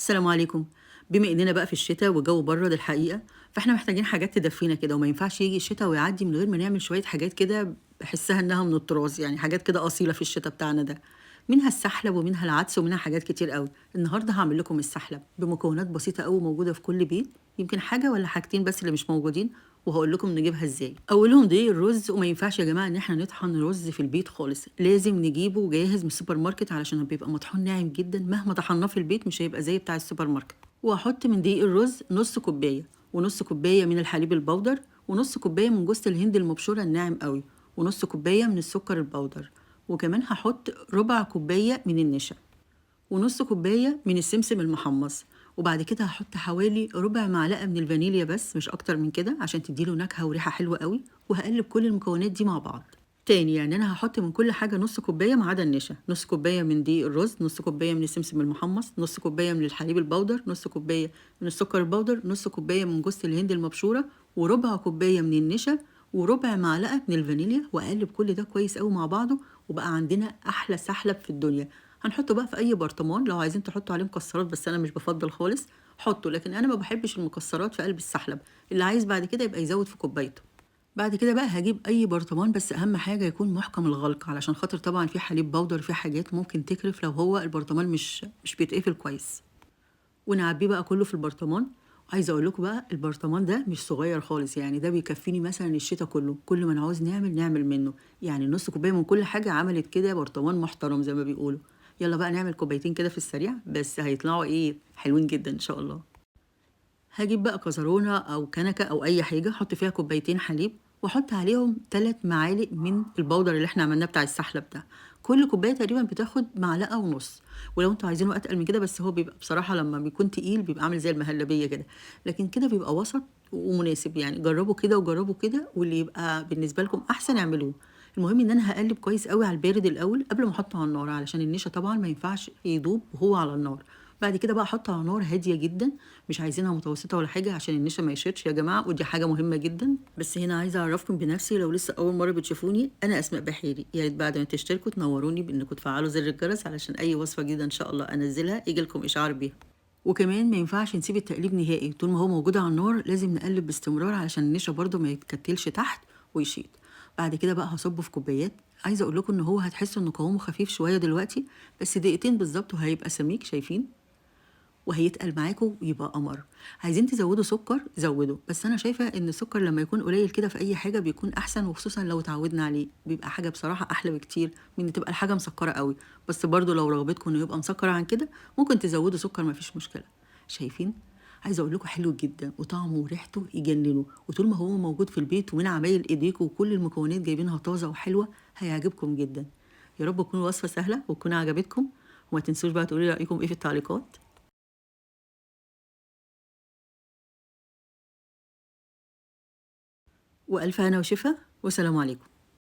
السلام عليكم. بما إننا بقى في الشتا والجو برد الحقيقة، فإحنا محتاجين حاجات تدفينا كده، وما ينفعش ييجي الشتا ويعدي من غير ما نعمل شوية حاجات كده باحسها إنها من التراث، يعني حاجات كده أصيلة في الشتا بتاعنا ده. منها السحلب ومنها العدس ومنها حاجات كتير أوي. النهارده هاعمل لكم السحلب بمكونات بسيطة أوي موجودة في كل بيت، يمكن حاجة والّا حاجتين بس اللي مش موجودين، وهاقول لكم نجيبها إزاي. أولهم دقيق الرز، وما ينفعش يا جماعة إن إحنا نطحن رز في البيت خالص، لازم نجيبه جاهز من السوبر ماركت علشان بيبقى مطحون ناعم جدًا، مهما طحناه في البيت مش هيبقى زي بتاع السوبر ماركت. وهاحط من دقيق الرز نص كوباية، ونص كوباية من الحليب البودر، ونص كوباية من جوز الهند المبشورة الناعم قوي، ونص كوباية من السكر البودر، وكمان هحط ربع كوباية من النشا، ونص كوباية من السمسم المحمص. وبعد كده هحط حوالي ربع معلقة من الفانيليا بس مش أكتر من كده عشان تديله نكهة وريحة حلوة قوي. وهقلب كل المكونات دي مع بعض. تاني يعني أنا هحط من كل حاجة نص كوباية ما عدا النشا، نص كوباية من دقيق الرز، نص كوباية من السمسم المحمص، نص كوباية من الحليب البودر، نص كوباية من السكر البودر، نص كوباية من جوز الهند المبشورة، وربع كوباية من النشا، وربع معلقة من الفانيليا. وأقلب كل ده كويس قوي مع بعضه، وبقى عندنا أحلى سحلب في الدنيا. هنحطه بقى في أي برطمان، لو عايزين تحطوا عليه مكسرات بس أنا مش بفضل خالص حطوا، لكن أنا ما بحبش المكسرات في قلب السحلب. اللي عايز بعد كده يبقى يزود في كوبايته. بعد كده بقى هاجيب أي برطمان، بس أهم حاجة يكون محكم الغلق علشان خاطر طبعا في حليب بودر، في حاجات ممكن تكرف لو هو البرطمان مش بيتقفل كويس. ونعبيه بقى كله في البرطمان. عايزة أقول لكم بقى البرطمان ده مش صغير خالص، يعني ده بيكفيني مثلا الشتا كله، كل ما نعوز نعمل منه، يعني نص كوباية من كل حاجة عملت كده برطمان محترم زي ما بيقولوا. يلا بقى نعمل كوبايتين كده في السريع، بس هيطلعوا إيه حلوين جدا إن شاء الله. هاجيب بقى كزرونة أو كنكة أو أي حاجة، أحط فيها كوبايتين حليب، وأحط عليهم 3 معالق من البودر اللي احنا عملناه بتاع السحلب ده. كل كوباية تقريبا بتاخد معلقة ونص، ولو انتوا عايزينه أتقل من كده، بس هو بيبقى بصراحة لما بيكون تقيل بيبقى عامل زي المهلبية كده، لكن كده بيبقى وسط ومناسب. يعني جربوا كده وجربوا كده، واللي يبقى بالنسبة لكم أحسن اعملوه. المهم إن أنا هقلب كويس قوي على البارد الأول قبل ما أحطه على النار، علشان النشا طبعا ما ينفعش يدوب وهو على النار. بعد كده بقى احطه على نار هاديه جدا، مش عايزينها متوسطه ولا حاجه عشان النشا ما يشيطش يا جماعه، ودي حاجه مهمه جدا. بس هنا عايزه اعرفكم بنفسي، لو لسه اول مره بتشوفوني، انا اسماء بحيري. يا ريت بعد ما تشتركوا تنوروني بانكم تفعلوا زر الجرس علشان اي وصفه جديده ان شاء الله انزلها يجي لكم اشعار بيها. وكمان ما ينفعش نسيب التقليب نهائي، طول ما هو موجود على النار لازم نقلب باستمرار علشان النشا برده ما يتكتلش تحت ويشيط. بعد كده بقى هصبه في كوبايات. عايزه اقول لكم ان هو هتحسوا ان قوامه خفيف شويه دلوقتي، بس دقيقتين بالظبط وهيبقى سميك، شايفين؟ وهيتقل معاكم ويبقى قمر. عايزين تزودوا سكر زودوا، بس انا شايفه ان السكر لما يكون قليل كده في اي حاجه بيكون احسن، وخصوصا لو اتعودنا عليه بيبقى حاجه بصراحه احلى بكتير من ان تبقى الحاجه مسكره قوي. بس برضو لو رغبتكم انه يبقى مسكر عن كده ممكن تزودوا سكر، مفيش مشكله. شايفين؟ عايزه اقول لكم حلو جدا وطعمه وريحته يجننوا، وطول ما هو موجود في البيت ومن عمايل ايديكم وكل المكونات جايبينها طازه وحلوه هيعجبكم جدا. يا رب تكون وصفه سهله وتكون عجبتكم، وما تنسوش بقى تقولوا لي رايكم ايه في التعليقات. وألف هنا وشفا، والسلام عليكم.